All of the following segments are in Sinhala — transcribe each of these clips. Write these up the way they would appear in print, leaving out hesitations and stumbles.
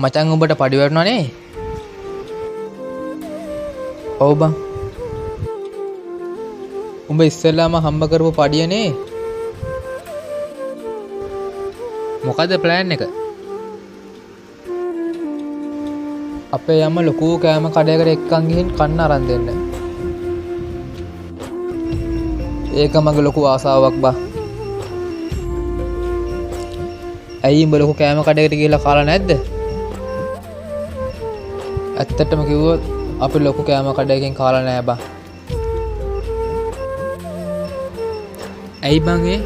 මචං උඹට පඩි වැටුණා නේ? ඔව් බං. උඹ ඉස්සෙල්ලාම හම්බ කරපු පඩිය නේ? මොකද ප්ලෑන් එක? අපේ යම්ම ලොකු කෑම කඩයකට එක්කන් ගිහින් කන්න අරන් දෙන්න. ඒක මගේ ලොකු ආසාවක් බා. ඇයි උඹ ලොකු කෑම කඩයකට ගිහලා කාලා නැද්ද? ඇත්තටම කිව්වොත් අපි ලොකු කෑම කඩයකින් කාලා නෑ බා. ඇයි බං ඒ?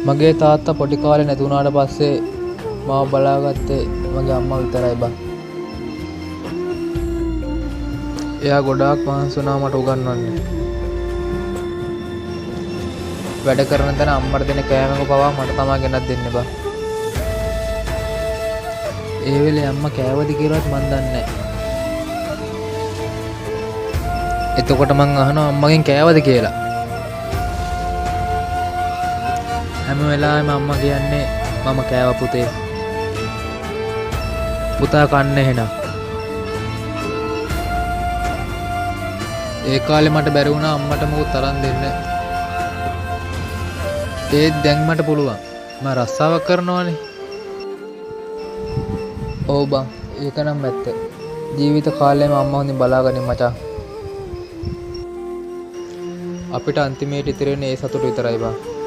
මගේ තාත්තා පොඩි කාලේ නැති වුණාට පස්සේ මාව බලාගත්තේ මගේ අම්මා විතරයි බං. එයා ගොඩාක් මහන්සි වුණා මට උගන්වන්න. වැඩ කරන තැන අම්මට දෙන කෑමක පවා මට තමා ගෙනත් දෙන්නේ බං. ඒ වෙලේ අම්මා කෑවද කියලාත් මන් දන්නේ නැහැ. එතකොට මං අහනවා අම්මගෙන් කෑවද කියලා. හැම වෙලාවෙම අම්මා කියන්නේ මම කෑවා පුතේ. පුතා කන්න එහෙනම්. ඒ කාලේ මට බැරි වුණා අම්මට මොකක් තරම් දෙන්න. ඒත් දැන් මට පුළුවන්. මම රස්සාවක් කරනවානේ. ඔව් බං. ඒක නම් ඇත්ත. ජීවිත කාලෙම අම්මා හොඳින් බලාගනින් මචං. අපිට අන්තිමේට ඉතිරෙන්නේ ඒ සතුට විතරයි බං.